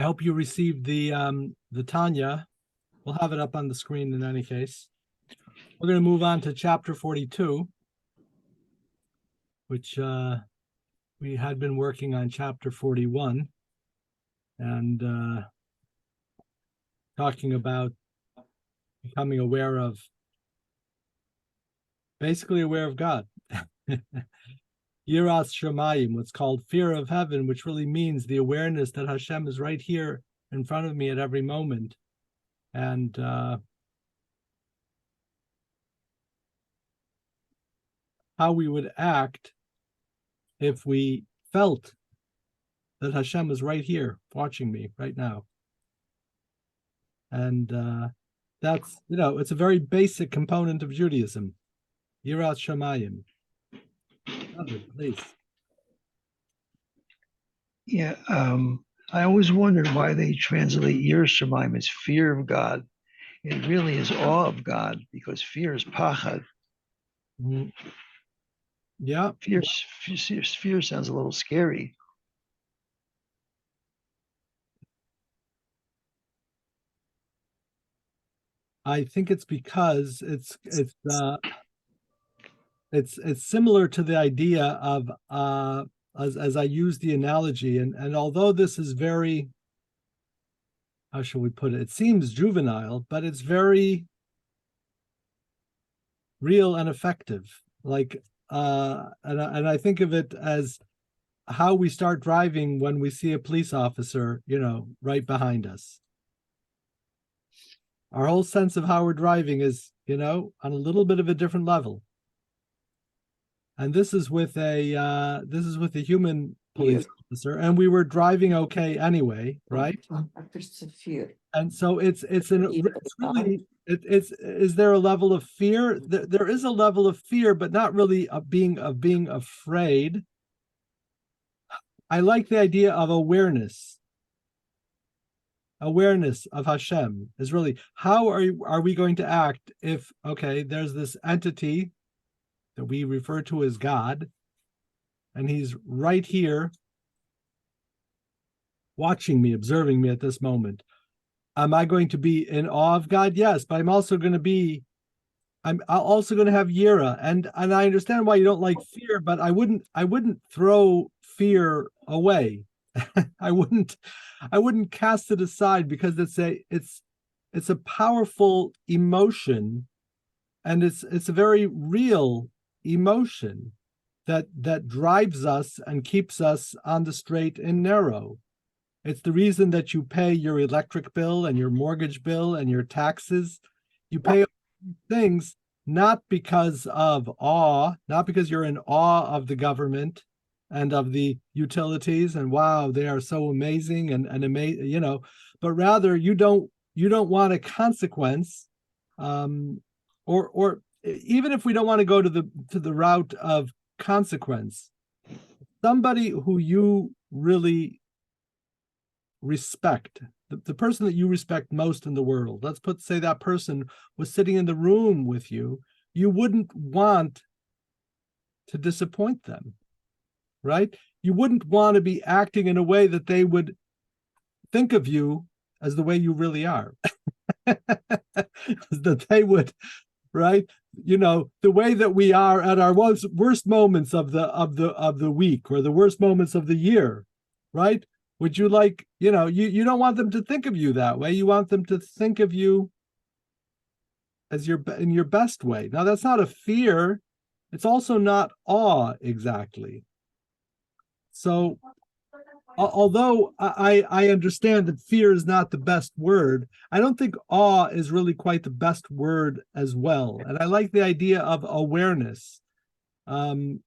I hope you received the Tanya. We'll have it up on the screen in any case. We're going to move on to chapter 42, which we had been working on chapter 41 and talking about becoming aware of, basically aware of God. Yiras Shamayim, what's called fear of heaven, which really means the awareness that Hashem is right here in front of me at every moment. And how we would act if we felt that Hashem is right here watching me right now. And that's, it's a very basic component of Judaism. Yiras Shamayim. Please. Yeah, I always wondered why they translate Yiras Shamayim as fear of God. It really is awe of God, because fear is pachad. Mm. Yeah. Fear sounds a little scary. I think it's because it's similar to the idea of as I use the analogy, and although this is very, how shall we put it? It seems juvenile, but it's very real and effective. Like and I think of it as how we start driving when we see a police officer, right behind us. Our whole sense of how we're driving is, on a little bit of a different level. And this is with a human police officer, and we were driving okay anyway, right? And so is there a level of fear? There is a level of fear, but not really of being afraid. I like the idea of awareness. Awareness of Hashem is really, how are we going to act if, okay, there's this entity that we refer to as God, and he's right here watching me, observing me at this moment. Am I going to be in awe of God? Yes, but I'm also going to have yira, and I understand why you don't like fear, but I wouldn't throw fear away. I wouldn't cast it aside, because it's a powerful emotion, and it's a very real emotion that drives us and keeps us on the straight and narrow. It's the reason that you pay your electric bill and your mortgage bill and your taxes. You pay things not because of awe, not because you're in awe of the government and of the utilities, and wow, they are so amazing and amazing, but rather you don't want a consequence, or even if we don't want to go to the route of consequence, somebody who you really respect, the person that you respect most in the world, say that person was sitting in the room with you, you wouldn't want to disappoint them. Right? You wouldn't want to be acting in a way that they would think of you as the way you really are. That they would, right? The way that we are at our worst moments of the week, or the worst moments of the year, right? Would you like, you don't want them to think of you that way. You want them to think of you as in your best way. Now, that's not a fear. It's also not awe exactly. So, although I understand that fear is not the best word, I don't think awe is really quite the best word as well. And I like the idea of awareness. But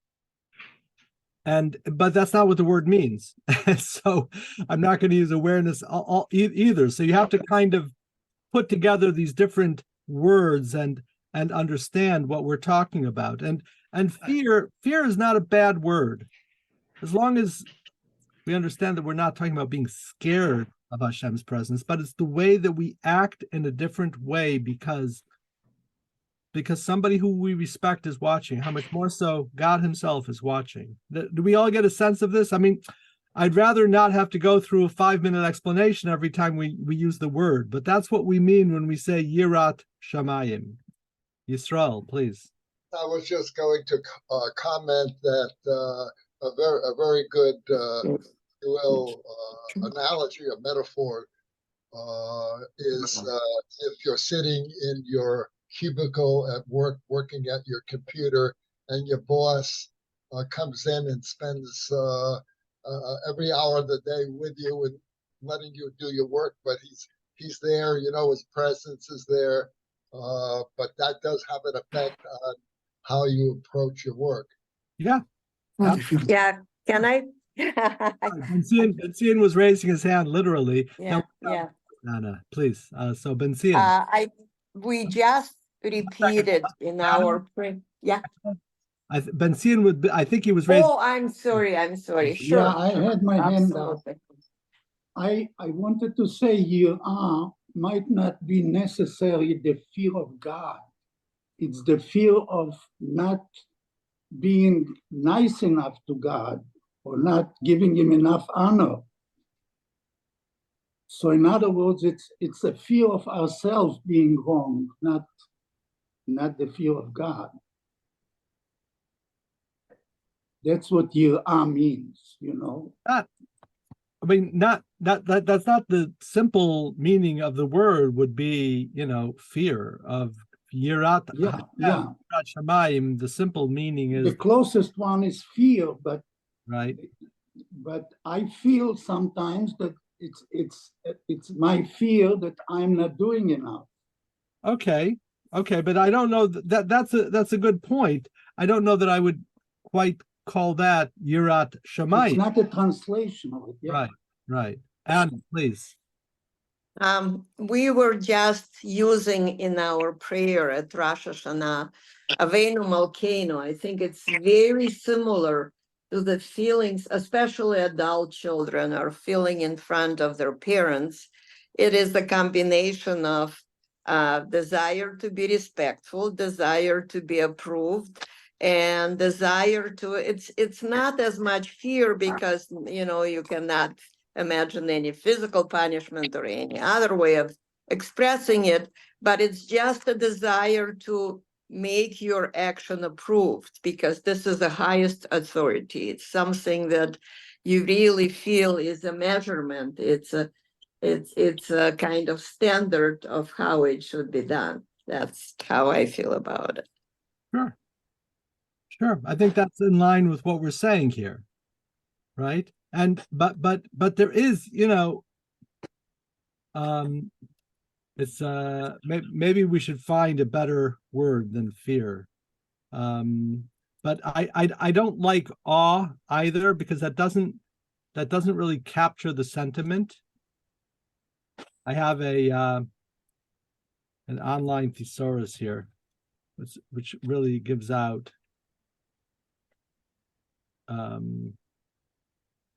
that's not what the word means. So I'm not going to use awareness either. So you have to kind of put together these different words and understand what we're talking about. And fear is not a bad word, as long as we understand that we're not talking about being scared of Hashem's presence, but it's the way that we act in a different way because somebody who we respect is watching. How much more so God himself is watching. Do we all get a sense of this? I mean, I'd rather not have to go through a 5-minute explanation every time we use the word, but that's what we mean when we say Yirat Shamayim. Yisrael, please. I was just going to comment that a very good, analogy or metaphor is if you're sitting in your cubicle at work, working at your computer, and your boss comes in and spends every hour of the day with you and letting you do your work, but he's there, his presence is there, but that does have an effect on how you approach your work. Yeah. Yeah. Can I? Ben-Zion was raising his hand literally. Yeah. Anna, please. So Ben-Zion. We just repeated in our yeah. Ben-Zion I think he was raising. Oh, I'm sorry. Sure. Yeah, I had my hand up. Absolutely. I wanted to say Yirah might not be necessarily the fear of God. It's the fear of not being nice enough to God or not giving him enough honor. So in other words, it's a fear of ourselves being wrong, not the fear of God. That's what Yirah means, That's not the simple meaning of the word would be, fear of Yirat. Yeah. Shamayim, the simple meaning is the closest one is fear, but right. But I feel sometimes that it's my fear that I'm not doing enough. Okay, but I don't know that's a good point. I don't know that I would quite call that Yirat Shamayim. It's not a translation of it. Yeah. Right. And please. We were just using in our prayer at Rosh Hashanah, Avenu Malkeinu. I think it's very similar to the feelings, especially adult children are feeling in front of their parents. It is the combination of desire to be respectful, desire to be approved, and desire to, it's not as much fear because, you cannot imagine any physical punishment or any other way of expressing it, but it's just a desire to make your action approved because this is the highest authority. It's something that you really feel is a measurement. It's a kind of standard of how it should be done. That's how I feel about it. Sure. I think that's in line with what we're saying here, right? And but there is, it's maybe we should find a better word than fear. But I don't like awe either because that doesn't really capture the sentiment. I have an online thesaurus here, which really gives out.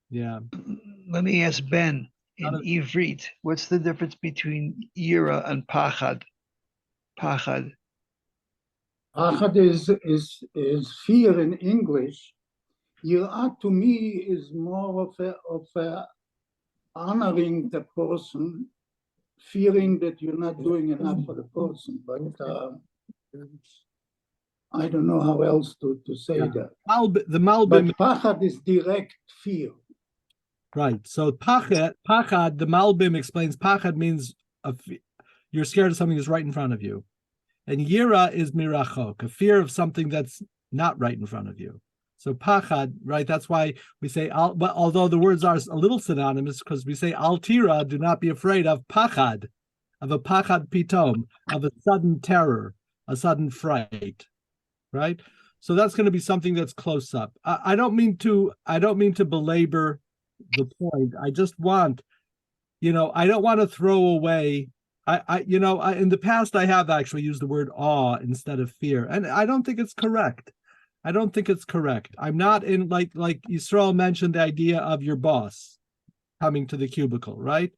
Yeah. Let me ask Ben, in Ivrit, what's the difference between Yira and Pachad? Pachad. Pachad is fear in English. Yirah to me is more of a honoring the person, fearing that you're not doing enough for the person. But I don't know how else to say that. The Malbim. But Pachad is direct fear. Right. So Pachad, the Malbim explains Pachad means you're scared of something that's right in front of you. And Yira is mirachok, a fear of something that's not right in front of you. So Pachad, right? That's why we say, but although the words are a little synonymous, because we say Al Tira, do not be afraid of Pachad, of a Pachad Pitom, of a sudden terror, a sudden fright, right? So that's going to be something that's close up. I don't mean to belabor the point. I just want, I don't want to throw away. In the past I have actually used the word awe instead of fear, and I don't think it's correct. I'm not in like Yisrael mentioned the idea of your boss coming to the cubicle, right?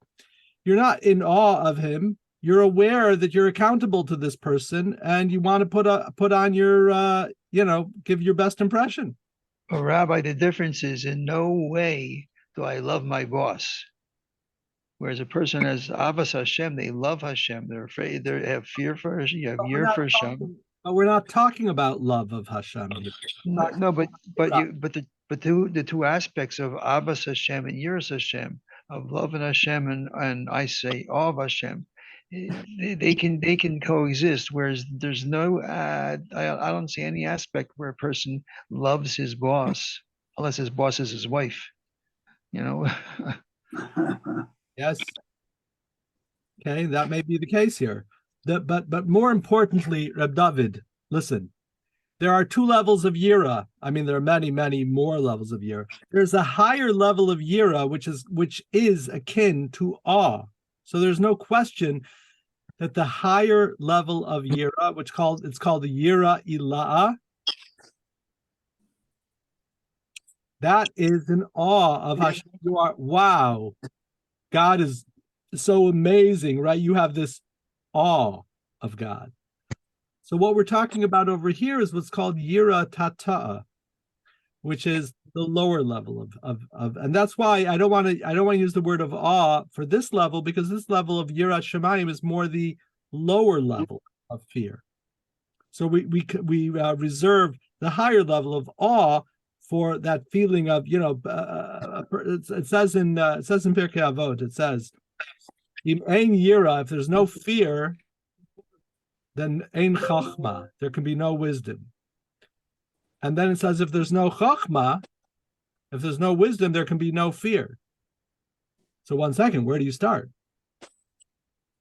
You're not in awe of him. You're aware that you're accountable to this person, and you want to put on your give your best impression. But Rabbi, the difference is in no way do I love my boss? Whereas a person has Avas Hashem, they love Hashem. They're afraid. They have fear for Hashem. You have But we're year not for Hashem. but we're not talking about love of Hashem here. No, the two aspects of Abbas Hashem and Yiras Hashem, of love and Hashem and I say awe of Hashem, they can coexist. Whereas there's no I don't see any aspect where a person loves his boss unless his boss is his wife. You know. Yes. Okay, that may be the case here. But more importantly, Reb David, listen. There are two levels of yira. I mean, there are many, many more levels of yira. There's a higher level of yira, which is akin to awe. So there's no question that the higher level of yira, it's called the yira ila'a, that is an awe of Hashem. You are, wow, God is so amazing, right? You have this awe of God. So what we're talking about over here is what's called yira tata'a, which is the lower level of and that's why I don't want to use the word of awe for this level, because this level of yirat shamayim is more the lower level of fear. So we reserve the higher level of awe for that feeling of, it says in Pirkei Avot, it says, Im ein yira, if there's no fear, then ein chachma, there can be no wisdom. And then it says, if there's no chachma, if there's no wisdom, there can be no fear. So 1 second, where do you start?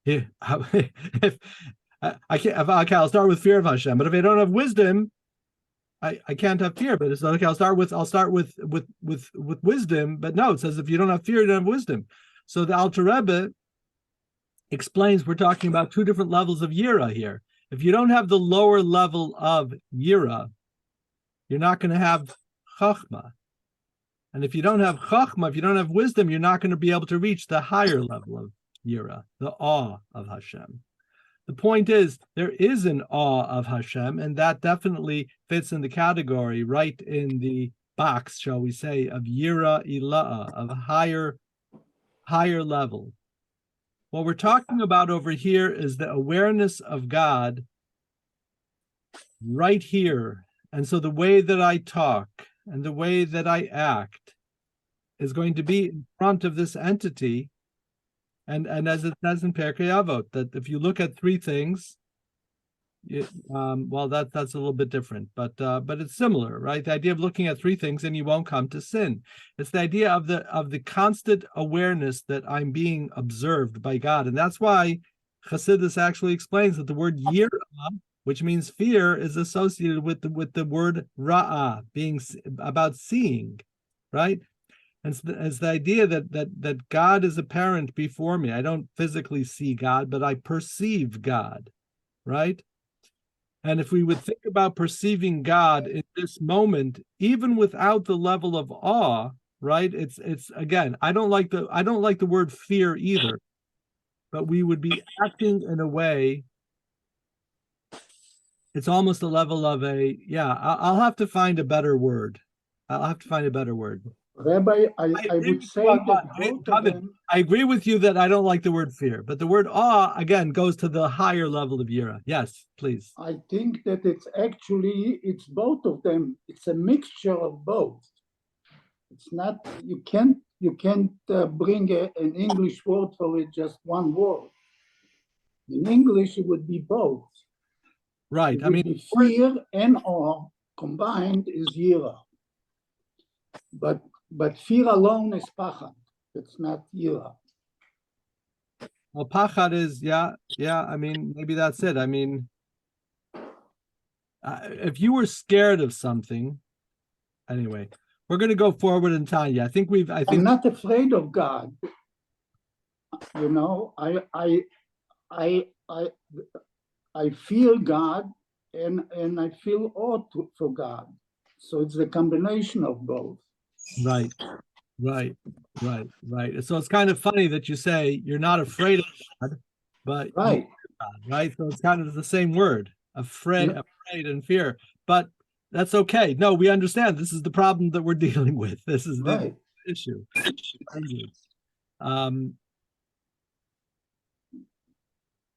If I'll start with fear of Hashem, but if I don't have wisdom, I can't have fear. But it's okay. I'll start with wisdom. But no, it says if you don't have fear, you don't have wisdom. So the Alter Rebbe explains we're talking about two different levels of yira here. If you don't have the lower level of yira, you're not going to have chachma. And if you don't have chachma, if you don't have wisdom, you're not going to be able to reach the higher level of yira, the awe of Hashem. The point is, there is an awe of Hashem, and that definitely fits in the category, right in the box, shall we say, of yira ila'a, of a higher level. What we're talking about over here is the awareness of God right here. And so the way that I talk and the way that I act is going to be in front of this entity. And as it says in Pirkei Avot, that if you look at three things, that's a little bit different, but it's similar, right? The idea of looking at three things and you won't come to sin. It's the idea of the constant awareness that I'm being observed by God, and that's why Chassidus actually explains that the word yira, which means fear, is associated with the word ra'ah, being about seeing, right? And it's the idea that God is apparent before me. I don't physically see God, but I perceive God, right? And if we would think about perceiving God in this moment, even without the level of awe, right? It's again, I don't like the word fear either, but we would be acting in a way. It's almost a level of I'll have to find a better word. Rabbi, I would say that both of them. I agree with you that I don't like the word fear, but the word awe, again, goes to the higher level of yira. Yes, please. I think that it's both of them. It's a mixture of both. It's not, you can't bring an English word for it, just one word. In English, it would be both. Right. I mean, fear and awe combined is yira. But fear alone is pachad. It's not yira. Well, pachad is, I mean, maybe that's it. I mean, if you were scared of something, anyway, we're going to go forward in Tanya. I'm not afraid of God. You know, I feel God and I feel awe for God. So it's the combination of both. Right. So it's kind of funny that you say you're not afraid of God, but right. God, right? So it's kind of the same word, afraid and fear. But that's okay. No, we understand. This is the problem that we're dealing with. This is right. issue.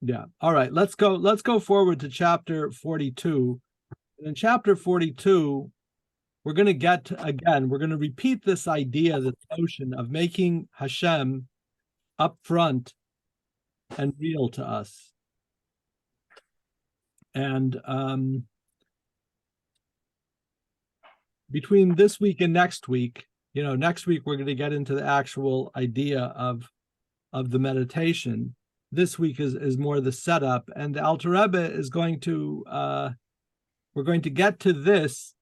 Yeah. All right. Let's go forward to chapter 42. In chapter 42, we're going to get again, we're going to repeat this idea, this notion of making Hashem upfront and real to us. And between this week and next week, next week we're going to get into the actual idea of the meditation. This week is more the setup, and the Alter Rebbe is going to we're going to get to this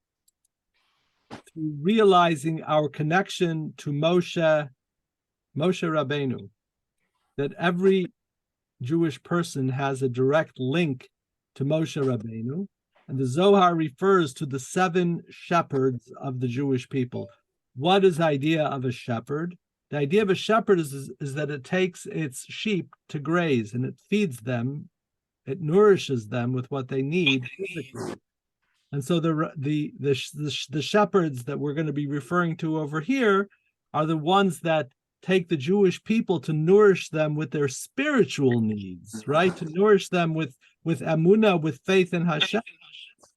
through realizing our connection to Moshe Rabbeinu, that every Jewish person has a direct link to Moshe Rabbeinu, and the Zohar refers to the 7 shepherds of the Jewish people. What is the idea of a shepherd? The idea of a shepherd is that it takes its sheep to graze, and it feeds them, it nourishes them with what they need physically. And so the shepherds that we're going to be referring to over here are the ones that take the Jewish people to nourish them with their spiritual needs, right? To nourish them with emunah, with faith in Hashem.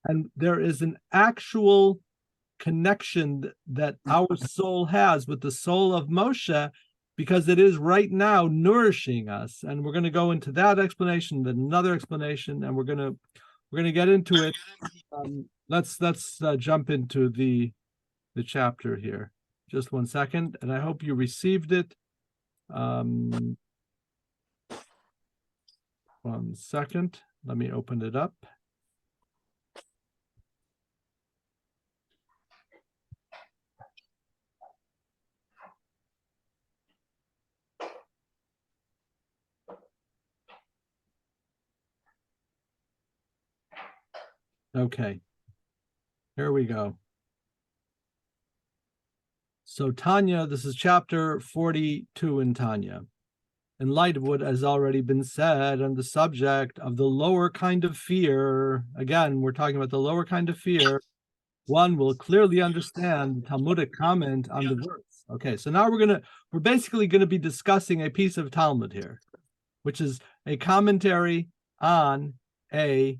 And there is an actual connection that our soul has with the soul of Moshe, because it is right now nourishing us. And we're going to go into that explanation, then another explanation, and we're going to get into it. Let's jump into the chapter here. Just 1 second, and I hope you received it. 1 second. Let me open it up. Okay, here we go. So Tanya, this is chapter 42 in Tanya. In light of what has already been said on the subject of the lower kind of fear, again, we're talking about the lower kind of fear, one will clearly understand the Talmudic comment on the verse. Okay, so now we're basically going to be discussing a piece of Talmud here, which is a commentary on a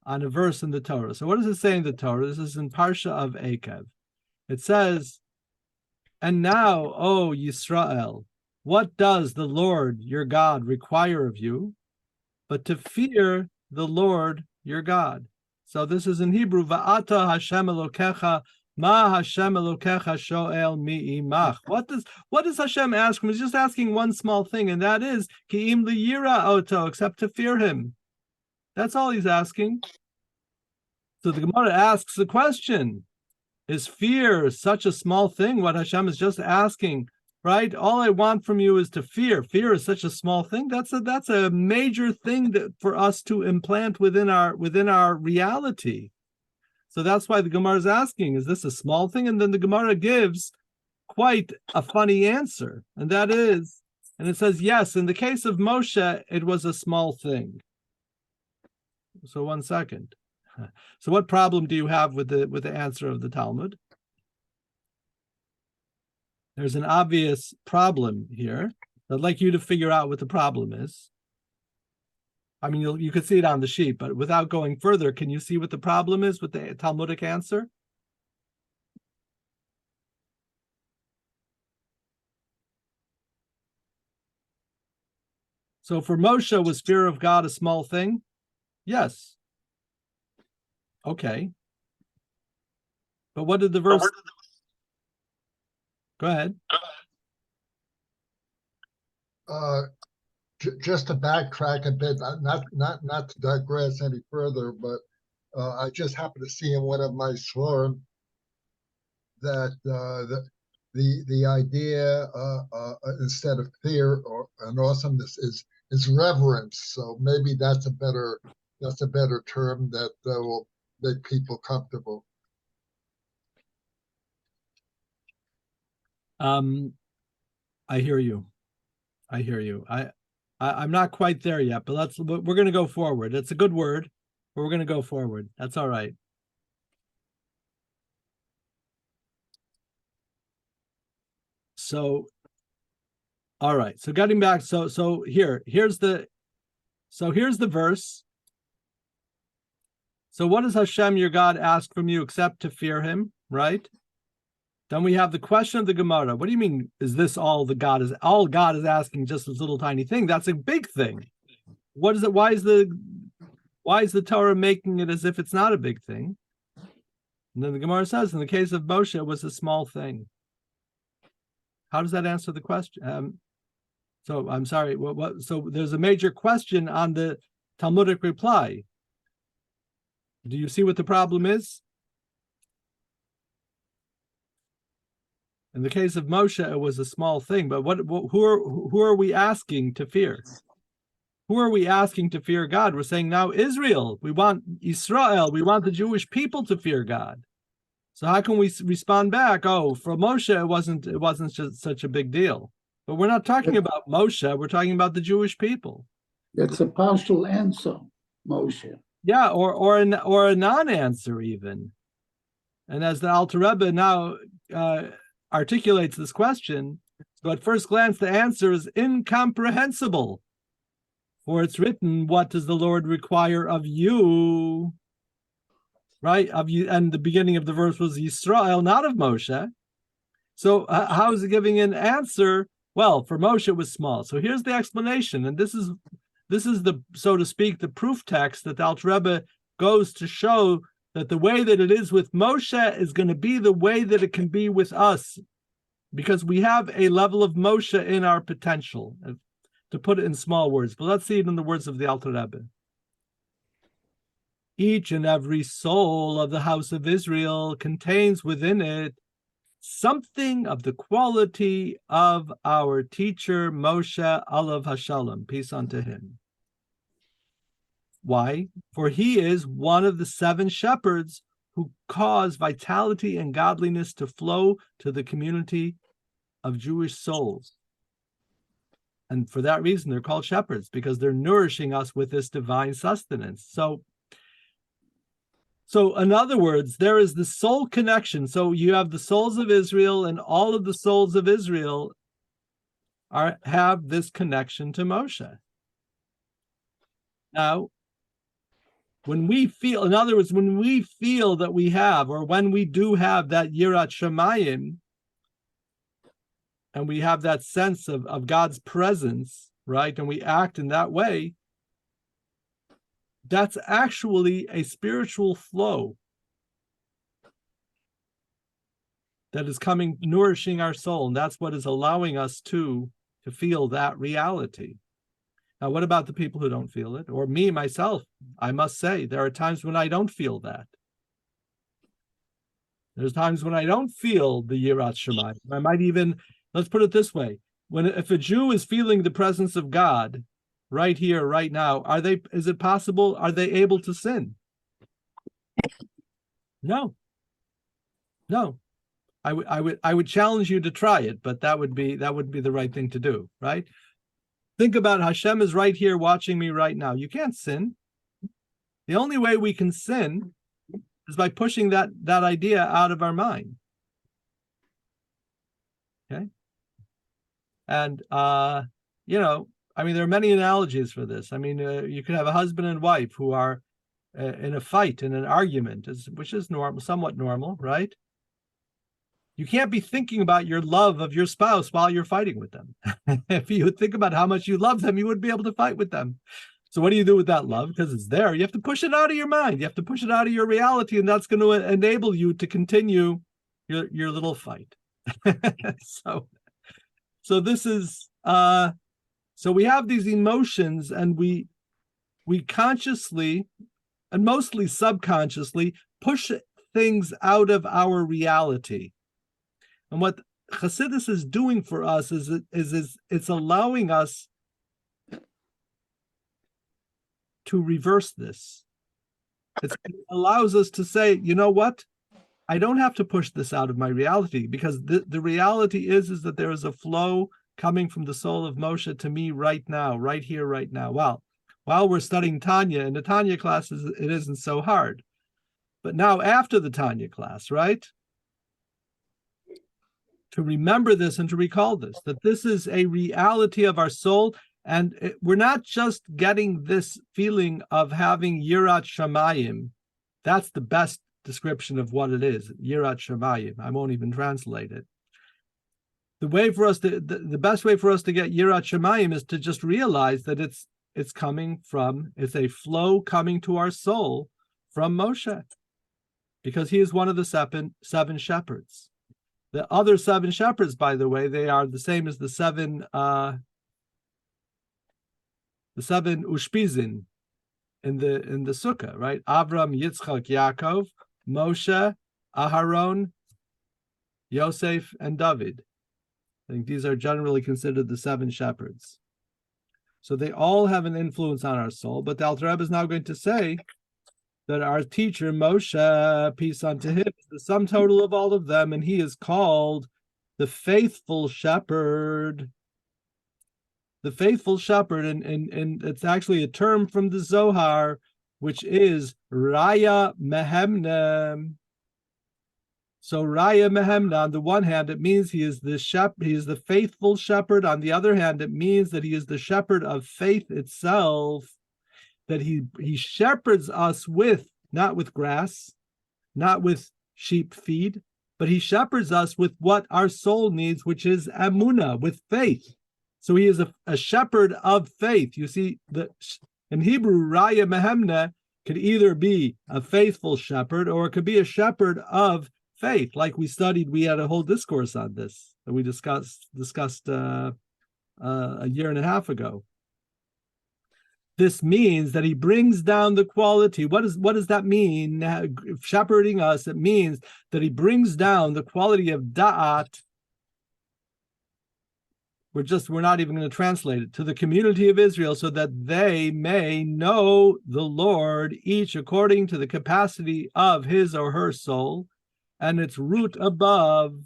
verse in the Torah. So what does it say in the Torah? This is in Parsha of Ekev. It says, "And now, O Yisrael, what does the Lord your God require of you, but to fear the Lord your God?" So this is in Hebrew, "Va'ata Hashem Elokecha, ma Hashem Elokecha shoel mi'imach." What does Hashem ask him? He's just asking one small thing, and that is, Ki'im liyira oto, except to fear him. That's all he's asking. So the Gemara asks the question, is fear such a small thing? What Hashem is just asking, right? All I want from you is to fear. Fear is such a small thing. That's a major thing for us to implant within our reality. So that's why the Gemara is asking, is this a small thing? And then the Gemara gives quite a funny answer. And that is, and it says, yes, in the case of Moshe, it was a small thing. So 1 second. So what problem do you have with the answer of the Talmud? There's an obvious problem here. I'd like you to figure out what the problem is. I mean, you could see it on the sheet, but without going further, can you see what the problem is with the Talmudic answer? So for Moshe, was fear of God a small thing? Yes. Okay. But what did the verse... Go ahead. Just to backtrack a bit, not to digress any further, but I just happened to see in one of my slurs that the idea instead of fear or an awesomeness is reverence. So maybe that's a better term that will make people comfortable. I hear you. I'm not quite there yet, but we're going to go forward. It's a good word, but we're going to go forward. That's all right. So, all right. So getting back, here's the verse. So what does Hashem, your God, ask from you except to fear him, right? Then we have the question of the Gemara. What do you mean, is this all God is asking, just this little tiny thing? That's a big thing. What is it? Why is the Torah making it as if it's not a big thing? And then the Gemara says, in the case of Moshe, it was a small thing. How does that answer the question? So I'm sorry. So there's a major question on the Talmudic reply. Do you see what the problem is? In the case of Moshe, it was a small thing. But who are we asking to fear? Who are we asking to fear God? We're saying now Israel. We want Israel. We want the Jewish people to fear God. So how can we respond back? Oh, for Moshe, it wasn't just such a big deal. But we're not talking about Moshe. We're talking about the Jewish people. That's a partial answer, Moshe. Yeah, or a non-answer even. And as the Alter Rebbe now articulates this question, so at first glance the answer is incomprehensible. For it's written, what does the Lord require of you? Right? Of you, and the beginning of the verse was Yisrael, not of Moshe. So how is it giving an answer? Well, for Moshe it was small. So here's the explanation, and this is the, so to speak, the proof text that the Alter Rebbe goes to show that the way that it is with Moshe is going to be the way that it can be with us, because we have a level of Moshe in our potential, to put it in small words. But let's see it in the words of the Alter Rebbe. Each and every soul of the house of Israel contains within it something of the quality of our teacher Moshe Alav Hashalom, peace unto him. Why? For he is one of the 7 shepherds who cause vitality and godliness to flow to the community of Jewish souls. And for that reason, they're called shepherds, because they're nourishing us with this divine sustenance. So in other words, there is the soul connection. So you have the souls of Israel, and all of the souls of Israel have this connection to Moshe. Now, when we feel, in other words, when we feel that we have, or when we do have that Yirat Shamayim, and we have that sense of God's presence, right, and we act in that way, that's actually a spiritual flow that is coming, nourishing our soul, and that's what is allowing us to feel that reality. Now, what about the people who don't feel it? Or me, myself, I must say, there are times when I don't feel that. There's times when I don't feel the Yirat Shamayim. I might even, let's put it this way, if a Jew is feeling the presence of God right here, right now, is it possible, are they able to sin? No. I would challenge you to try it, but that would be the right thing to do, right? Think about Hashem is right here watching me right now. You can't sin. The only way we can sin is by pushing that idea out of our mind. Okay? And there are many analogies for this. You could have a husband and wife who are in a fight, in an argument, which is normal, somewhat normal, right? You can't be thinking about your love of your spouse while you're fighting with them. If you would think about how much you love them, you wouldn't be able to fight with them. So what do you do with that love? Because it's there. You have to push it out of your mind. You have to push it out of your reality, and that's going to enable you to continue your little fight. So this is so we have these emotions, and we consciously and mostly subconsciously push things out of our reality. And what Chassidus is doing for us is it's allowing us to reverse this. It allows us to say, you know what? I don't have to push this out of my reality, because the reality is that there is a flow coming from the soul of Moshe to me right now, right here, right now. While we're studying Tanya, in the Tanya classes, it isn't so hard. But now after the Tanya class, right? to remember this and to recall this, that this is a reality of our soul. And we're not just getting this feeling of having Yirat Shamayim. That's the best description of what it is, Yirat Shamayim. I won't even translate it. The way for us to, the best way for us to get Yirat Shamayim is to just realize that it's coming from, it's a flow coming to our soul from Moshe, because he is one of the seven shepherds. The other seven shepherds, by the way, they are the same as the seven Ushpizin in the Sukkah, right? Avram, Yitzchok, Yaakov, Moshe, Aharon, Yosef, and David. I think these are generally considered the seven shepherds. So they all have an influence on our soul, but the Alter Rebbe is now going to say that our teacher, Moshe, peace unto him, is the sum total of all of them, and he is called the faithful shepherd. The faithful shepherd, and it's actually a term from the Zohar, which is Raya Mehemna. So Raya Mehemna, on the one hand, it means he is the he is the faithful shepherd. On the other hand, it means that he is the shepherd of faith itself, that he shepherds us with, not with grass, not with sheep feed, but he shepherds us with what our soul needs, which is Amunah, with faith. So he is a shepherd of faith. You see, in Hebrew, Raya Mehemna could either be a faithful shepherd or it could be a shepherd of faith. Like we studied, we had a whole discourse on this that we discussed a year and a half ago. This means that he brings down the quality. What does that mean? Shepherding us, it means that he brings down the quality of da'at. We're not even going to translate it, to the community of Israel, so that they may know the Lord, each according to the capacity of his or her soul and its root above.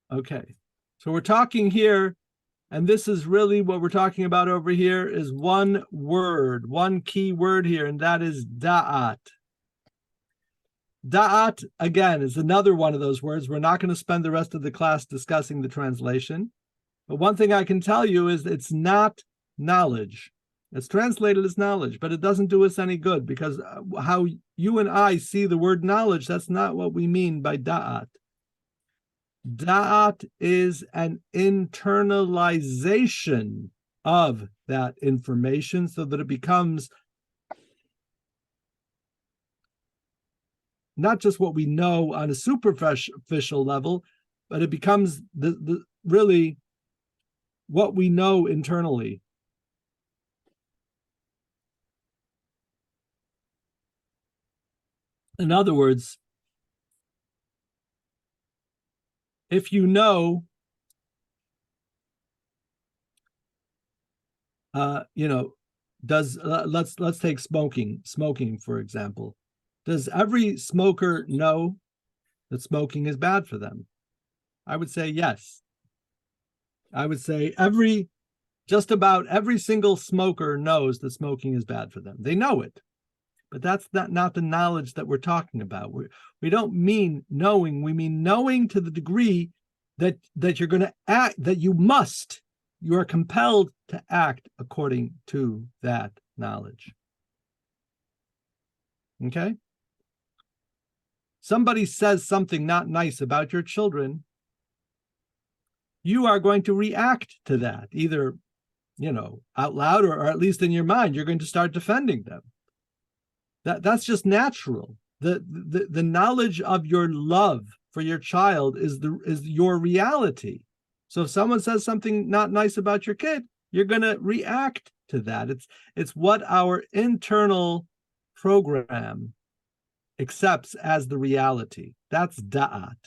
Okay, so we're talking here, and this is really what we're talking about over here, is one word, one key word here, and that is da'at. Da'at, again, is another one of those words. We're not going to spend the rest of the class discussing the translation. But one thing I can tell you is it's not knowledge. It's translated as knowledge, but it doesn't do us any good, because how you and I see the word knowledge, that's not what we mean by da'at. Da'at is an internalization of that information so that it becomes not just what we know on a superficial level, but it becomes the really what we know internally. In other words, if you know, let's take smoking for example. Does every smoker know that smoking is bad for them? I would say yes. I would say just about every single smoker knows that smoking is bad for them. They know it, but that's not the knowledge that we're talking about. We don't mean knowing. We mean knowing to the degree that you're going to act, that you are compelled to act according to that knowledge. Okay? Somebody says something not nice about your children, you are going to react to that, either, out loud or at least in your mind, you're going to start defending them. That's just natural. The knowledge of your love for your child is your reality. So if someone says something not nice about your kid, you're going to react to that. It's what our internal program accepts as the reality. That's da'at.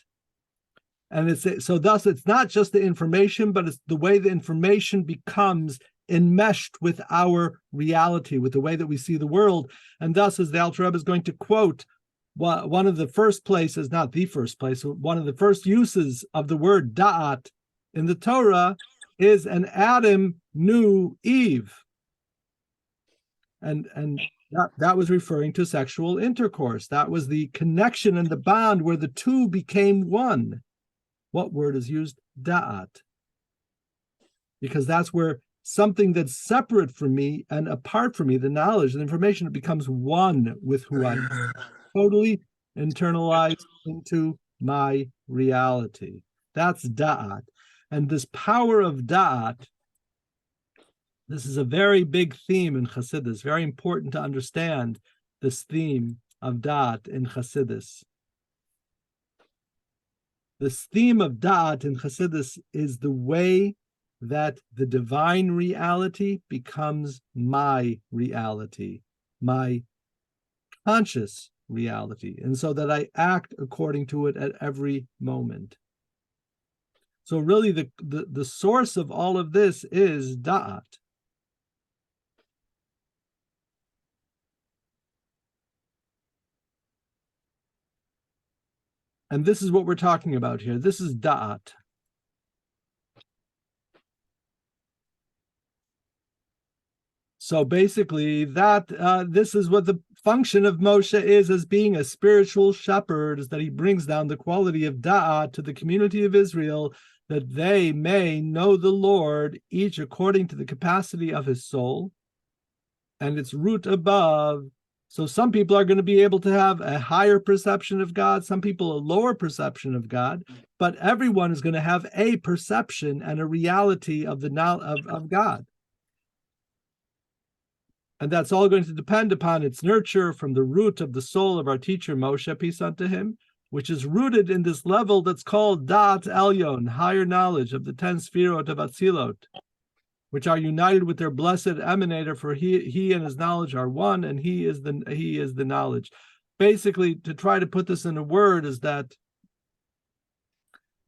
And thus it's not just the information, but it's the way the information becomes enmeshed with our reality, with the way that we see the world. And thus, as the Alter Rebbe is going to quote, one of the first places, not the first place, one of the first uses of the word da'at in the Torah is an Adam knew Eve. And That was referring to sexual intercourse. That was the connection and the bond where the two became one. What word is used? Da'at. Because that's where something that's separate from me and apart from me, the knowledge and information, it becomes one with who I am. Totally internalized into my reality. That's da'at. And this power of da'at, this is a very big theme in Chassidus, very important to understand this theme of da'at in Chassidus. This theme of da'at in Chassidus is the way that the divine reality becomes my reality, my conscious reality, and so that I act according to it at every moment. So really the source of all of this is da'at. And this is what we're talking about here. This is da'at. So basically this is what the function of Moshe is as being a spiritual shepherd, is that he brings down the quality of da'at to the community of Israel, that they may know the Lord, each according to the capacity of his soul and its root above. So some people are going to be able to have a higher perception of God, some people a lower perception of God, but everyone is going to have a perception and a reality of of God. And that's all going to depend upon its nurture from the root of the soul of our teacher Moshe, peace unto him, which is rooted in this level that's called Da'at Elyon, higher knowledge of the 10 Sfirot of Atzilot, which are united with their blessed emanator, for he and his knowledge are one, and he is the knowledge. Basically, to try to put this in a word, is that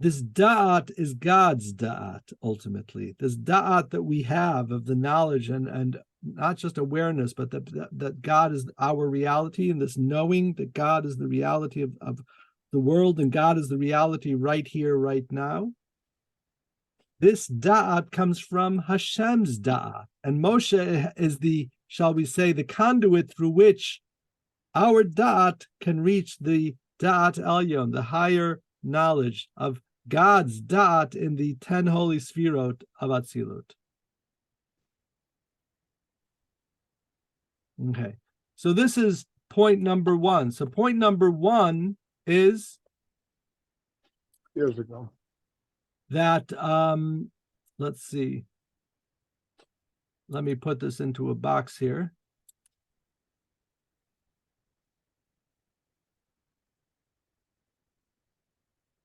this da'at is God's da'at, ultimately. This da'at that we have of the knowledge and not just awareness, but that God is our reality, and this knowing that God is the reality of the world, and God is the reality right here, right now. This da'at comes from Hashem's da'at, and Moshe is the, shall we say, the conduit through which our da'at can reach the da'at elyon, the higher knowledge of God's da'at in the 10 holy sfirot of Atzilut. Okay, so this is point number one. So point number one is Years ago. that, let's see. Let me put this into a box here.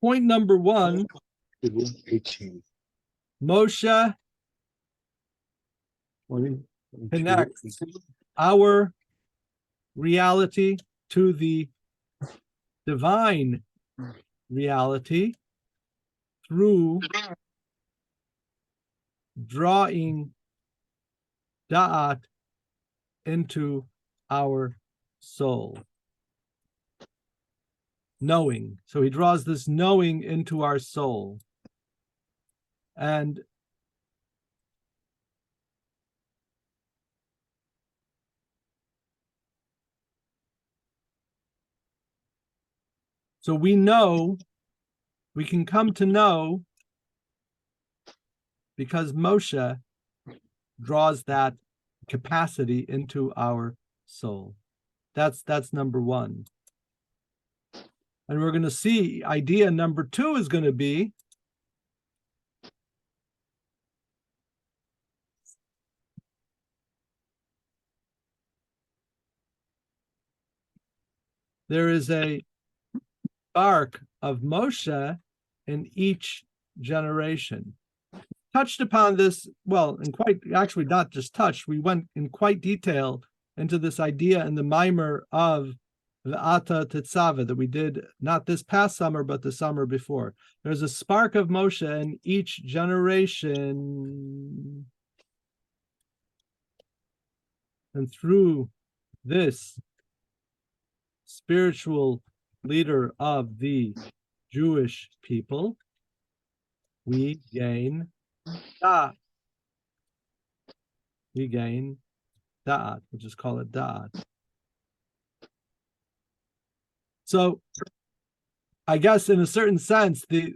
Point number one, 18. Moshe 20, connects our reality to the divine reality through drawing da'at into our soul. Knowing. So he draws this knowing into our soul. And so we know, we can come to know because Moshe draws that capacity into our soul. That's number one. And we're going to see idea number two is going to be there is a spark of Moshe in each generation. Touched upon this, well, and quite, actually not just touched, we went in quite detail into this idea in the mimer of the Ata Tetzaveh that we did not this past summer, but the summer before. There's a spark of Moshe in each generation. And through this spiritual leader of the Jewish people, we gain da'at. We gain da'at, we'll just call it da'at. So I guess in a certain sense, the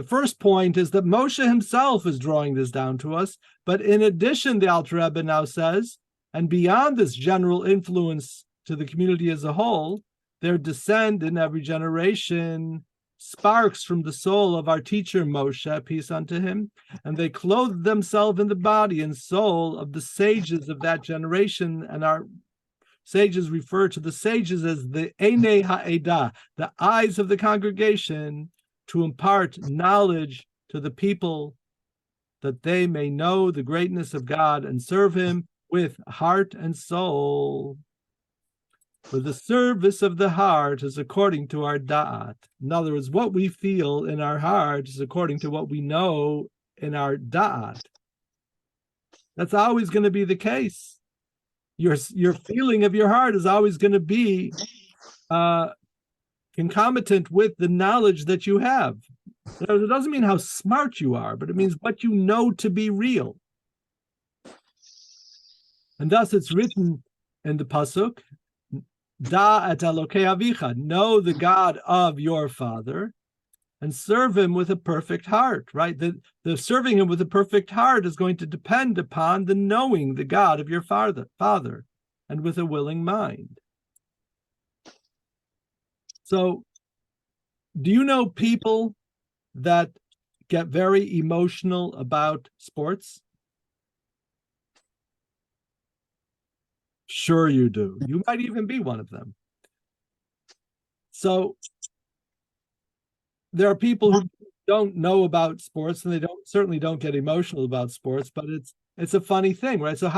first point is that Moshe himself is drawing this down to us. But in addition, the Alter Rebbe now says, and beyond this general influence to the community as a whole, their descent in every generation sparks from the soul of our teacher Moshe, peace unto him, and they clothe themselves in the body and soul of the sages of that generation. And our sages refer to the sages as the Einei Ha'edah, the eyes of the congregation, to impart knowledge to the people that they may know the greatness of God and serve him with heart and soul. For the service of the heart is according to our da'at. In other words, what we feel in our heart is according to what we know in our da'at. That's always going to be the case. Your feeling of your heart is always going to be concomitant with the knowledge that you have. It doesn't mean how smart you are, but it means what you know to be real. And thus it's written in the pasuk, Da et Elokei Avicha, know the God of your father, and serve him with a perfect heart, right? The serving him with a perfect heart is going to depend upon the knowing the God of your father, and with a willing mind. So, do you know people that get very emotional about sports? Sure you do. You might even be one of them. So there are people who don't know about sports, and they certainly don't get emotional about sports, but it's a funny thing, right? So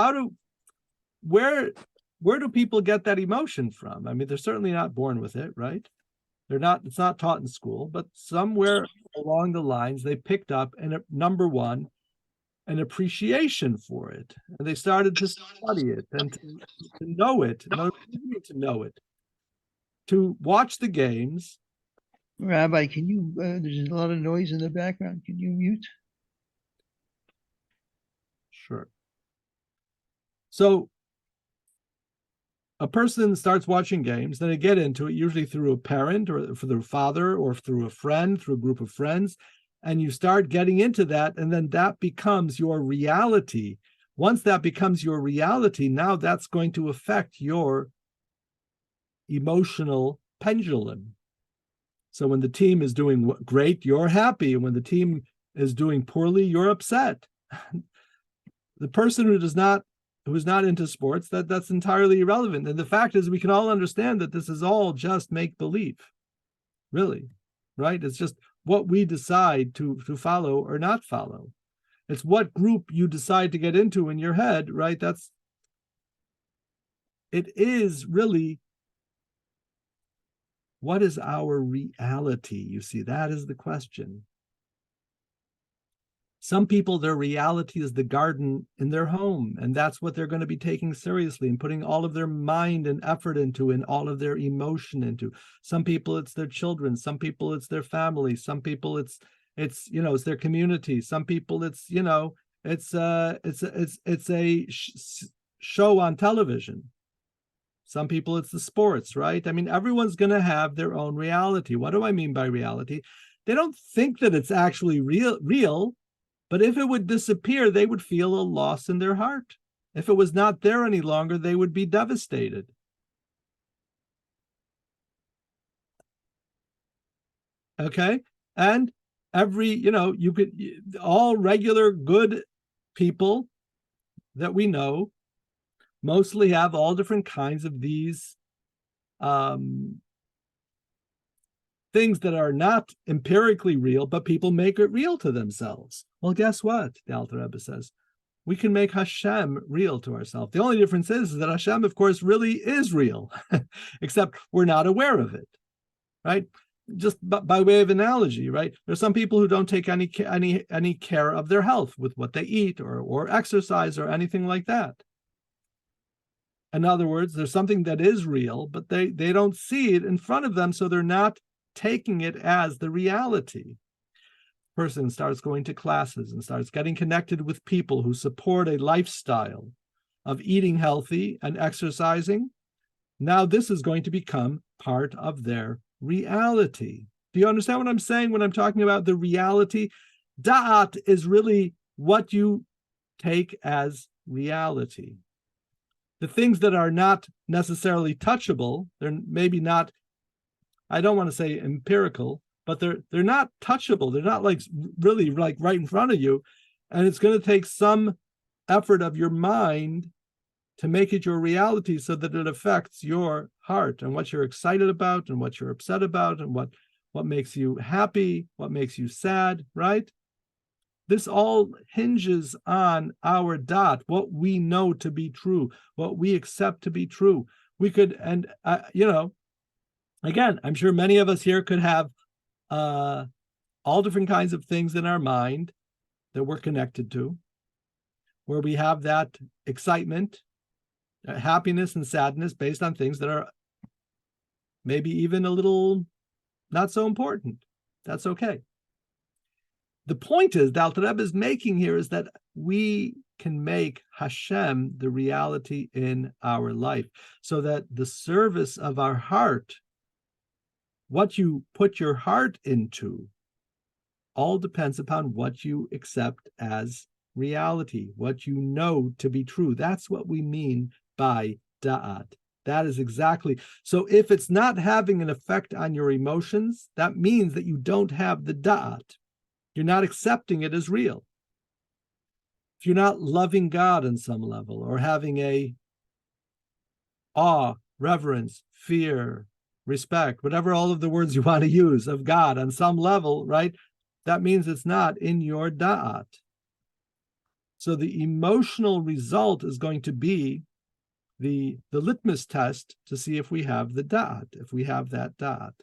where do people get that emotion from? I mean, they're certainly not born with it, right? It's not taught in school, but somewhere along the lines they picked up, and number one, an appreciation for it, and they started to study it and to know it, to watch the games. Rabbi, can you? There's a lot of noise in the background. Can you mute? Sure. So a person starts watching games, then they get into it, usually through a parent or for their father or through a friend, through a group of friends. And you start getting into that, and then that becomes your reality. Once that becomes your reality, now that's going to affect your emotional pendulum. So when the team is doing great, you're happy. And when the team is doing poorly, you're upset. The person who is not into sports, that's entirely irrelevant. And the fact is, we can all understand that this is all just make-believe, really, right? It's just what we decide to follow or not follow. It's what group you decide to get into in your head, right? It is really, what is our reality? You see, that is the question. Some people, their reality is the garden in their home, and that's what they're going to be taking seriously and putting all of their mind and effort into and all of their emotion into. Some people, it's their children. Some people, it's their family. Some people, it's their community. Some people, it's a show on television. Some people, it's the sports, right? I mean, everyone's going to have their own reality. What do I mean by reality? They don't think that it's actually real. But if it would disappear, they would feel a loss in their heart. If it was not there any longer, they would be devastated. Okay? And all regular good people that we know mostly have all different kinds of these things that are not empirically real, but people make it real to themselves. Well, guess what? The Alter Rebbe says, we can make Hashem real to ourselves. The only difference is that Hashem, of course, really is real, except we're not aware of it, right? Just by way of analogy, right? There's some people who don't take any care of their health with what they eat or exercise or anything like that. In other words, there's something that is real, but they don't see it in front of them, so they're not taking it as the reality. Person starts going to classes and starts getting connected with people who support a lifestyle of eating healthy and exercising. Now this is going to become part of their reality. Do you understand what I'm saying when I'm talking about the reality? Da'at is really what you take as reality. The things that are not necessarily touchable, they're maybe not, I don't want to say empirical, but they're not touchable. They're not like really like right in front of you. And it's going to take some effort of your mind to make it your reality so that it affects your heart and what you're excited about and what you're upset about and what makes you happy, what makes you sad, right? This all hinges on our dot, what we know to be true, what we accept to be true. We could, and again, I'm sure many of us here could have all different kinds of things in our mind that we're connected to, where we have that excitement, happiness and sadness based on things that are maybe even a little not so important. That's okay. The point is, the Alter Rebbe is making here is that we can make Hashem the reality in our life, so that the service of our heart, what you put your heart into, all depends upon what you accept as reality, what you know to be true. That's what we mean by da'at. That is exactly. So if it's not having an effect on your emotions, that means that you don't have the da'at. You're not accepting it as real. If you're not loving God on some level, or having a awe, reverence, fear, respect, whatever all of the words you want to use of God on some level, right? That means it's not in your da'at. So the emotional result is going to be the litmus test to see if we have the da'at, if we have that da'at.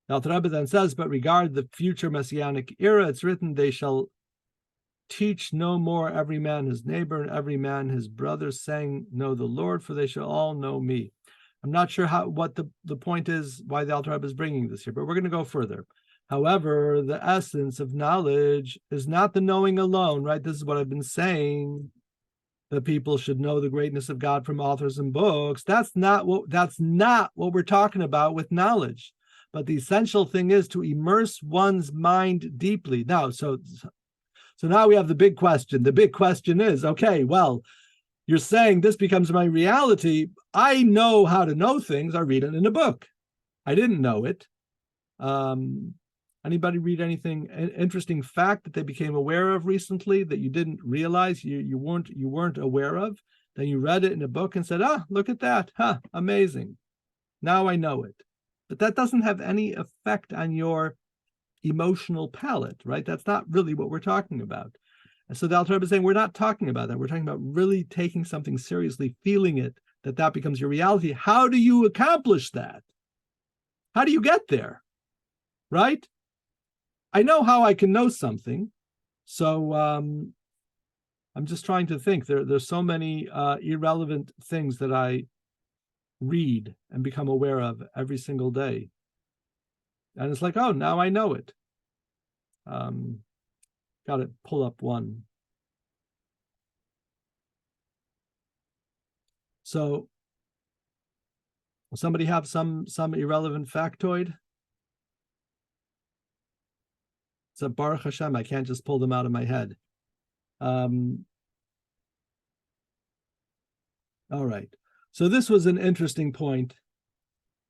Now, the Rebbe then says, but regard the future messianic era, it's written, they shall teach no more every man his neighbor and every man his brother, saying, know the Lord, for they shall all know me. I'm not sure what the point is, why the Alter Rebbe is bringing this here, but we're going to go further. However, the essence of knowledge is not the knowing alone, right? This is what I've been saying, that people should know the greatness of God from authors and books. That's not what we're talking about with knowledge. But the essential thing is to immerse one's mind deeply. Now, so now we have the big question. The big question is, okay, well, you're saying this becomes my reality. I know how to know things. I read it in a book. I didn't know it. Anybody read anything, an interesting fact that they became aware of recently that you didn't realize you weren't aware of? Then you read it in a book and said, look at that. Amazing. Now I know it. But that doesn't have any effect on your emotional palate, right? That's not really what we're talking about. And so the Alter Rebbe is saying, we're not talking about that. We're talking about really taking something seriously, feeling it, that becomes your reality. How do you accomplish that? How do you get there, right? I know how I can know something. So I'm just trying to think. There's so many irrelevant things that I read and become aware of every single day. And it's like, oh, now I know it. Got to pull up one. So somebody have some irrelevant factoid? So Baruch Hashem, I can't just pull them out of my head. All right. So this was an interesting point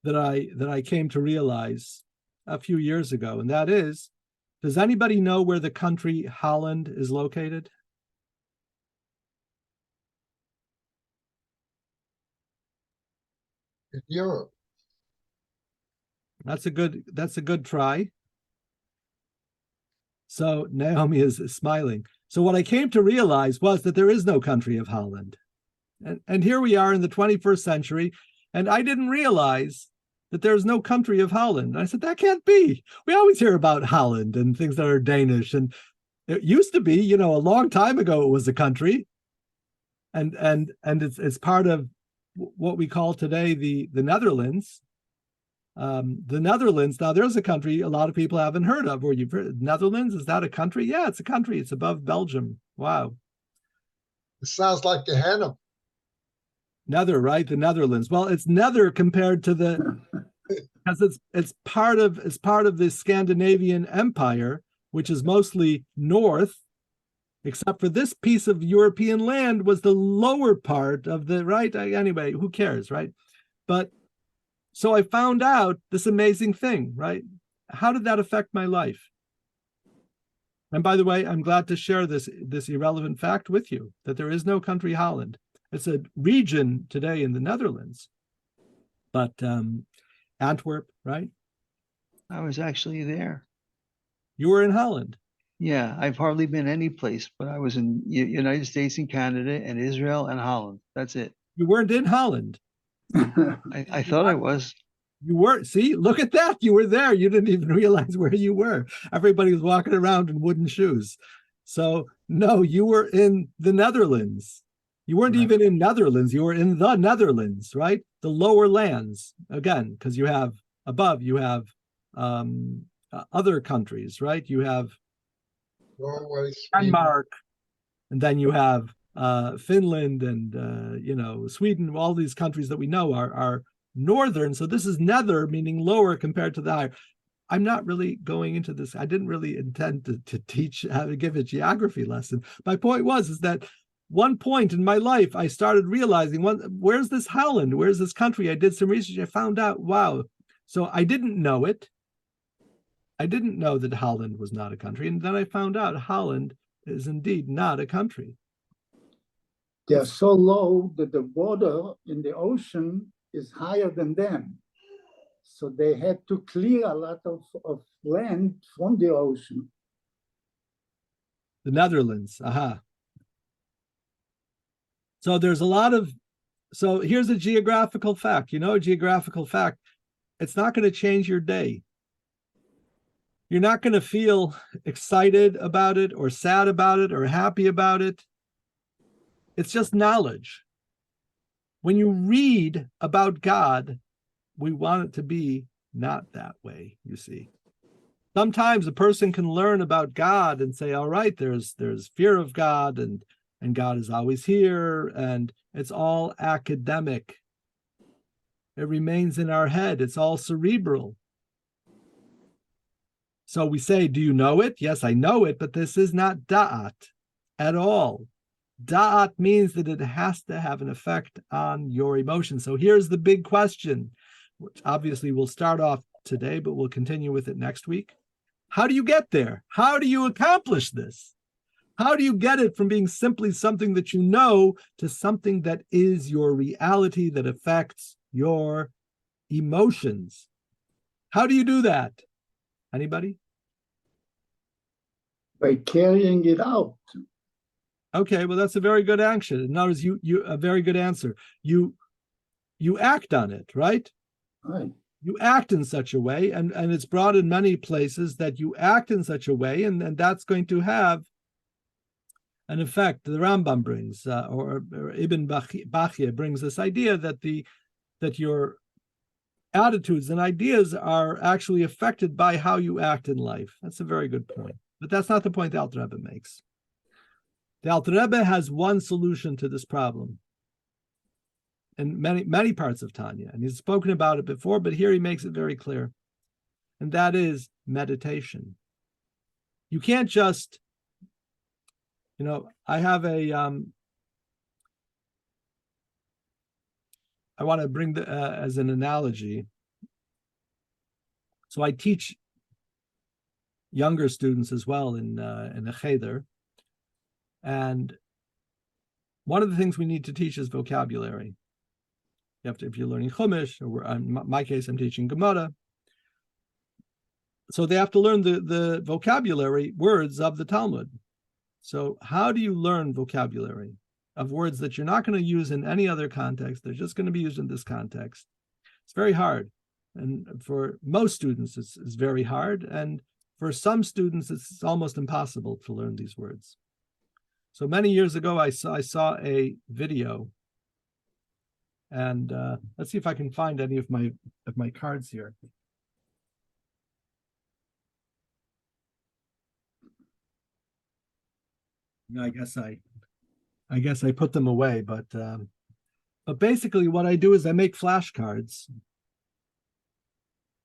that I came to realize a few years ago, and that is, does anybody know where the country Holland is located? In Europe. That's a good try. So Naomi is smiling. So what I came to realize was that there is no country of Holland. And here we are in the 21st century, and I didn't realize that there's no country of Holland. And I said, that can't be. We always hear about Holland and things that are Danish. And it used to be, a long time ago, it was a country. And it's part of what we call today the Netherlands. The Netherlands. Now, there's a country a lot of people haven't heard of, or you've heard. Netherlands, is that a country? Yeah, it's a country. It's above Belgium. Wow. It sounds like Gehenna. Nether, right? The Netherlands. Well, it's nether compared to the, because it's part of the Scandinavian Empire, which is mostly north, except for this piece of European land was the lower part of the, right? Anyway, who cares, right? But so I found out this amazing thing, right? How did that affect my life? And by the way, I'm glad to share this irrelevant fact with you, that there is no country Holland. It's a region today in the Netherlands, but Antwerp, right? I was actually there. You were in Holland. Yeah, I've hardly been any place, but I was in United States and Canada and Israel and Holland. That's it. You weren't in Holland. I thought I was. You were. See, look at that. You were there. You didn't even realize where you were. Everybody was walking around in wooden shoes. So no, you were in the Netherlands. You weren't even in Netherlands. You were in the Netherlands, right? The lower lands, again, because you have above, you have other countries, right? You have Norway, Sweden. Denmark, and then you have Finland and Sweden. All these countries that we know are northern. So this is nether, meaning lower compared to the higher. I'm not really going into this. I didn't really intend to teach how to give a geography lesson. My point is that one point in my life, I started realizing, where's this Holland? Where's this country? I did some research. I found out, wow. So I didn't know it. I didn't know that Holland was not a country. And then I found out Holland is indeed not a country. They're so low that the water in the ocean is higher than them. So they had to clear a lot of land from the ocean. The Netherlands, aha. So there's a lot of, so here's a geographical fact. A geographical fact, it's not going to change your day. You're not going to feel excited about it or sad about it or happy about it. It's just knowledge. When you read about God, we want it to be not that way, you see. Sometimes a person can learn about God and say, all right, there's fear of God and God is always here, and it's all academic. It remains in our head. It's all cerebral. So we say, do you know it? Yes, I know it, but this is not da'at at all. Da'at means that it has to have an effect on your emotions. So here's the big question, which obviously we'll start off today, but we'll continue with it next week. How do you get there? How do you accomplish this? How do you get it from being simply something that you know to something that is your reality that affects your emotions? How do you do that? Anybody? By carrying it out. Okay, well, that's a very good answer. In other words, you a very good answer. You act on it, right? Right. You act in such a way, and it's brought in many places that you act in such a way, and that's going to have an effect. The Rambam brings, or Ibn Bachya brings this idea that your attitudes and ideas are actually affected by how you act in life. That's a very good point. But that's not the point the Alter Rebbe makes. The Alter Rebbe has one solution to this problem in many parts of Tanya, and he's spoken about it before, but here he makes it very clear, and that is meditation. You can't just, I have I want to bring as an analogy. So I teach younger students as well in the cheder, and one of the things we need to teach is vocabulary. You have to, if you're learning Chumash, or in my case, I'm teaching Gemara. So they have to learn the vocabulary words of the Talmud. So how do you learn vocabulary of words that you're not going to use in any other context? They're just going to be used in this context. It's very hard. And for most students, it's very hard. And for some students, it's almost impossible to learn these words. So many years ago, I saw a video And let's see if I can find any of my cards here. No, I guess I put them away, but basically what I do is I make flashcards.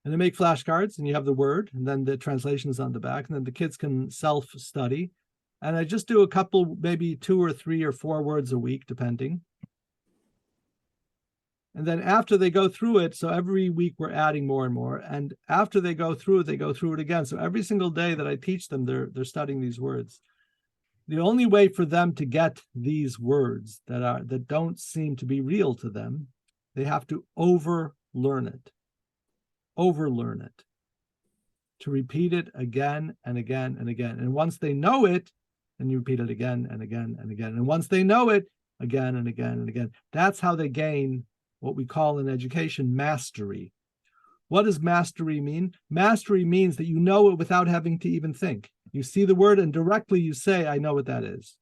And I make flashcards, and you have the word, and then the translation is on the back, and then the kids can self-study. And I just do a couple, maybe 2 or 3 or 4 words a week, depending. And then after they go through it, so every week we're adding more and more. And after they go through it again. So every single day that I teach them, they're studying these words. The only way for them to get these words that don't seem to be real to them, they have to overlearn it. Overlearn it. To repeat it again and again and again. And once they know it, then you repeat it again and again and again. And once they know it, again and again and again. That's how they gain what we call in education mastery. What does mastery mean? Mastery means that you know it without having to even think. You see the word and directly you say, I know what that is.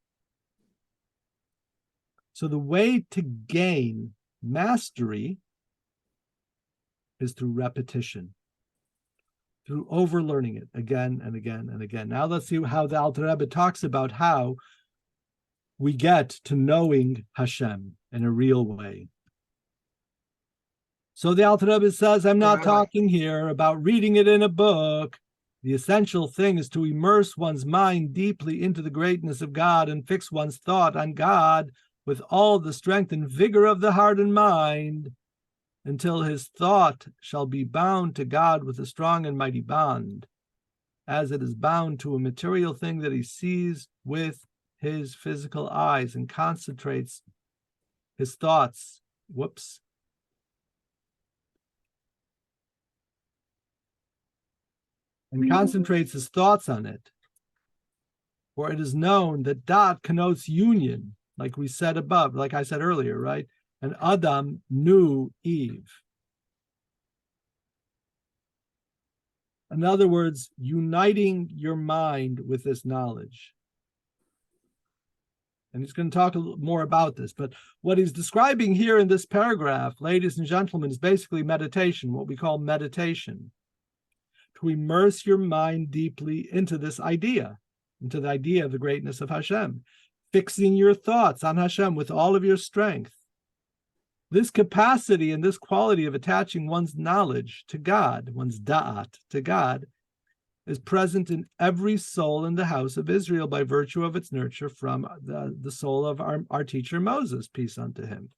So the way to gain mastery is through repetition, through overlearning it again and again and again. Now let's see how the Alter Rebbe talks about how we get to knowing Hashem in a real way. So the Alter Rebbe says, I'm not talking here about reading it in a book. The essential thing is to immerse one's mind deeply into the greatness of God and fix one's thought on God with all the strength and vigor of the heart and mind, until his thought shall be bound to God with a strong and mighty bond, as it is bound to a material thing that he sees with his physical eyes, and concentrates his thoughts. And concentrates his thoughts on it. For it is known that dot connotes union, like we said above, like I said earlier, right? And Adam knew Eve. In other words, uniting your mind with this knowledge. And he's going to talk a little more about this. But what he's describing here in this paragraph, ladies and gentlemen, is basically meditation, what we call meditation. To immerse your mind deeply into this idea, into the idea of the greatness of Hashem, fixing your thoughts on Hashem with all of your strength. This capacity and this quality of attaching one's knowledge to God, one's da'at to God, is present in every soul in the house of Israel by virtue of its nurture from the soul of our teacher Moses, peace unto him.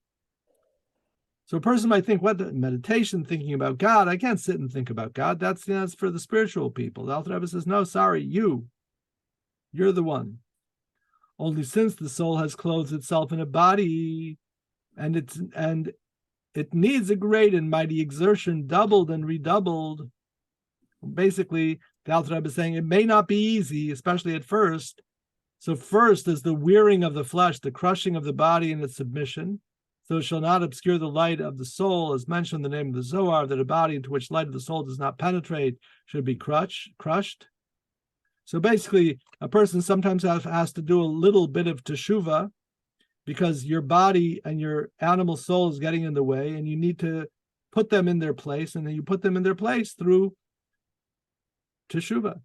So a person might think, what, meditation, thinking about God? I can't sit and think about God. That's for the spiritual people. The Alter Rebbe says, no, sorry, you're the one. Only since the soul has clothed itself in a body, and it needs a great and mighty exertion, doubled and redoubled. Basically, the Alter Rebbe is saying it may not be easy, especially at first. So first is the wearing of the flesh, the crushing of the body and its submission. So it shall not obscure the light of the soul, as mentioned in the name of the Zohar, that a body into which light of the soul does not penetrate should be crushed. So basically, a person sometimes has to do a little bit of teshuvah, because your body and your animal soul is getting in the way, and you need to put them in their place, and then you put them in their place through teshuvah.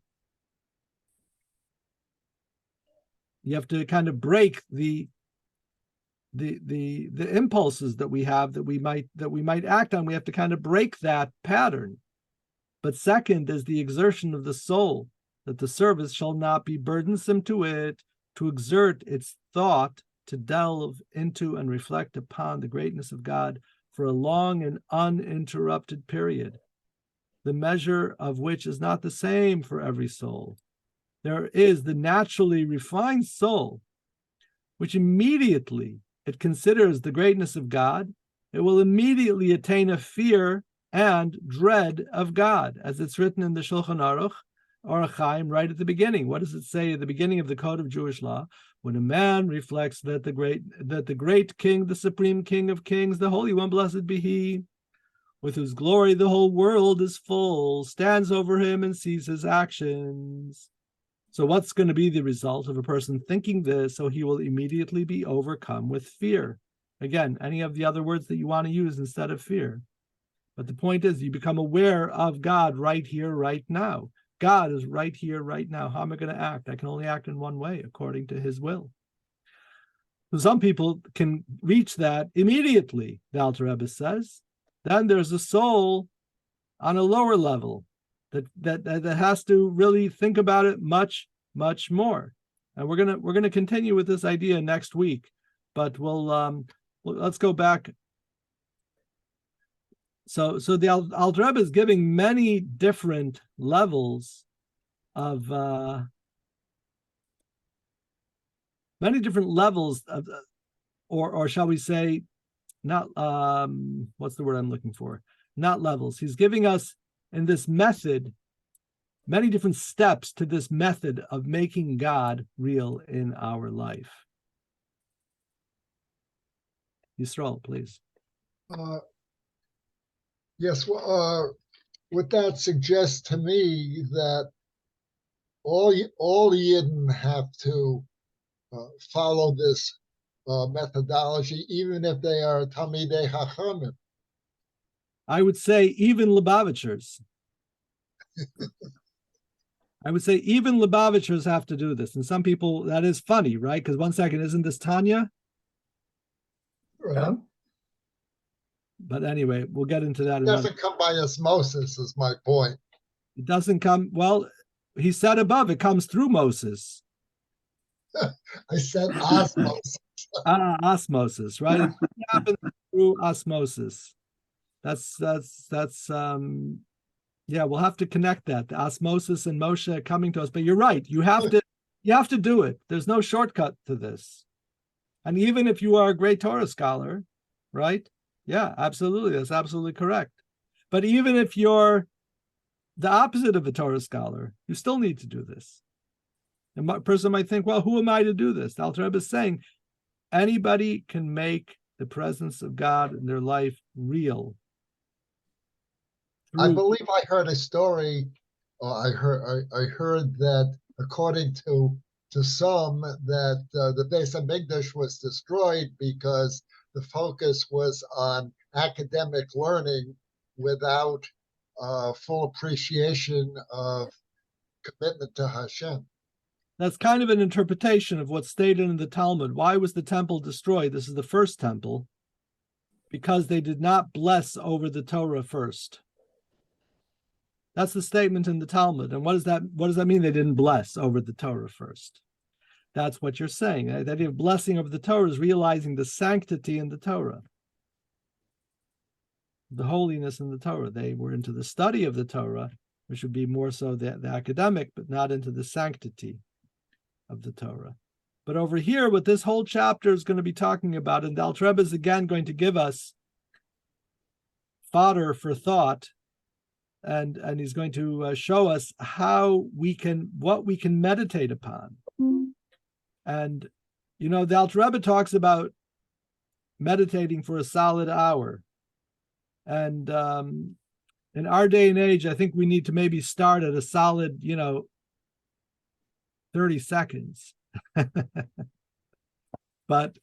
You have to kind of break the impulses that we have that we might act on. We have to kind of break that pattern. But second is the exertion of the soul, that the service shall not be burdensome to it, to exert its thought, to delve into and reflect upon the greatness of God for a long and uninterrupted period, the measure of which is not the same for every soul. There is the naturally refined soul, which immediately it considers the greatness of God. It will immediately attain a fear and dread of God, as it's written in the Shulchan Aruch, Orach Chaim, right at the beginning. What does it say at the beginning of the Code of Jewish Law? When a man reflects that the great King, the supreme King of Kings, the Holy One, blessed be He, with whose glory the whole world is full, stands over him and sees his actions. So what's going to be the result of a person thinking this? So he will immediately be overcome with fear. Again, any of the other words that you want to use instead of fear. But the point is, you become aware of God right here, right now. God is right here, right now. How am I going to act? I can only act in one way, according to his will. So some people can reach that immediately, the Alter Rebbe says. Then there's a soul on a lower level that has to really think about it much, much more. And we're gonna continue with this idea next week, but let's go back. So the Alter Rebbe is giving many different levels of or shall we say, not what's the word I'm looking for? Not levels. He's giving us in this method many different steps to this method of making God real in our life. Yisrael, please. Yes, well, what that suggests to me that all Yidden have to follow this methodology, even if they are Talmidei Chachamim. I would say even Lubavitchers. I would say even Lubavitchers have to do this. And some people, that is funny, right? Because 1 second, isn't this Tanya? Right. But anyway, we'll get into that. It doesn't come by osmosis, is my point. It doesn't come, well, he said above, it comes through Moses. I said osmosis. Osmosis, right? It happens through osmosis. That's yeah, we'll have to connect that, the osmosis and Moshe coming to us. But you're right, you have to do it. There's no shortcut to this. And even if you are a great Torah scholar, right? Yeah, absolutely. That's absolutely correct. But even if you're the opposite of a Torah scholar, you still need to do this. And a person might think, well, who am I to do this? The Alter Rebbe is saying anybody can make the presence of God in their life real. I believe I heard a story, or I heard that according to some, that the Beis Hamikdash was destroyed because the focus was on academic learning without full appreciation of commitment to Hashem. That's kind of an interpretation of what's stated in the Talmud. Why was the temple destroyed? This is the first temple. Because they did not bless over the Torah first. That's the statement in the Talmud. And what does that mean? They didn't bless over the Torah first. That's what you're saying. The idea of blessing over the Torah is realizing the sanctity in the Torah, the holiness in the Torah. They were into the study of the Torah, which would be more so the academic, but not into the sanctity of the Torah. But over here, what this whole chapter is going to be talking about, and the Alter Rebbe is again going to give us fodder for thought, and he's going to show us what we can meditate upon. And, the Alter Rebbe talks about meditating for a solid hour. And in our day and age, I think we need to maybe start at a solid, 30 seconds. But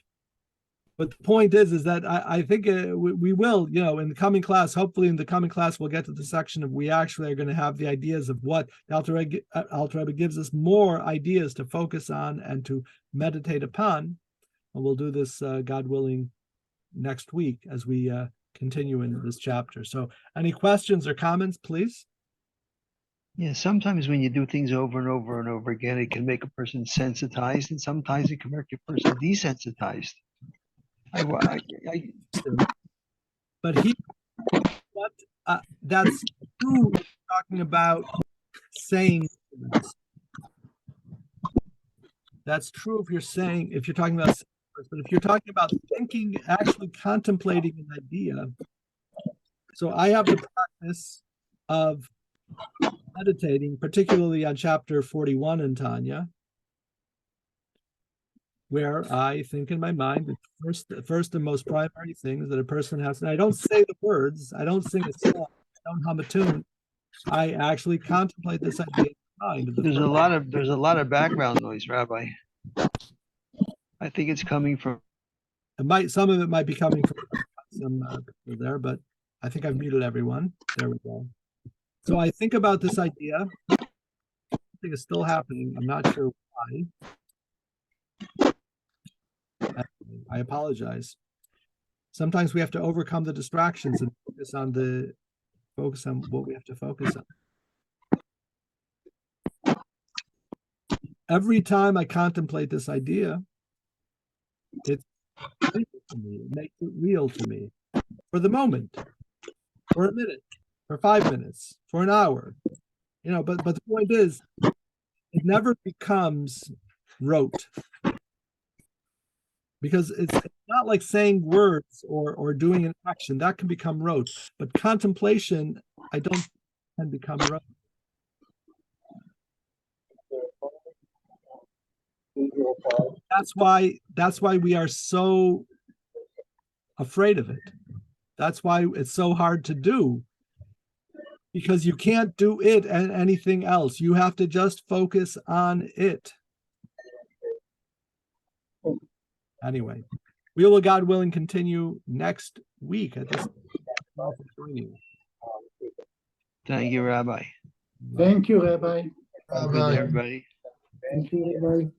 the point is that I think we will, in the coming class, hopefully in the coming class, we'll get to the section of we actually are going to have the ideas of what Alter Rebbe gives us more ideas to focus on and to meditate upon. And we'll do this, God willing, next week as we continue in this chapter. So any questions or comments, please? Yeah, sometimes when you do things over and over and over again, it can make a person sensitized, and sometimes it can make a person desensitized. But that's true. Talking about saying that's true if you're talking about, but if you're talking about thinking, actually contemplating an idea. So I have the practice of meditating, particularly on chapter 41 in Tanya, where I think in my mind the first and most primary things that a person has. And I don't say the words, I don't sing a song, I don't hum a tune. I actually contemplate this idea in my mind. There's a lot of background noise, Rabbi. I think it's coming from some of it might be coming from some people there, but I think I've muted everyone. There we go. So I think about this idea. I think it's still happening. I'm not sure why. I apologize. Sometimes we have to overcome the distractions and focus on what we have to focus on. Every time I contemplate this idea, it's real to me. It makes it real to me for the moment, for a minute, for 5 minutes, for an hour. But the point is, it never becomes rote, because it's not like saying words or doing an action that can become rote. But contemplation, I don't think can become rote. That's why we are so afraid of it. That's why it's so hard to do, because you can't do it and anything else. You have to just focus on it. Anyway, we will, God willing, continue next week at this. Thank you, Rabbi. Thank you, Rabbi. Good, everybody. Thank you, Rabbi.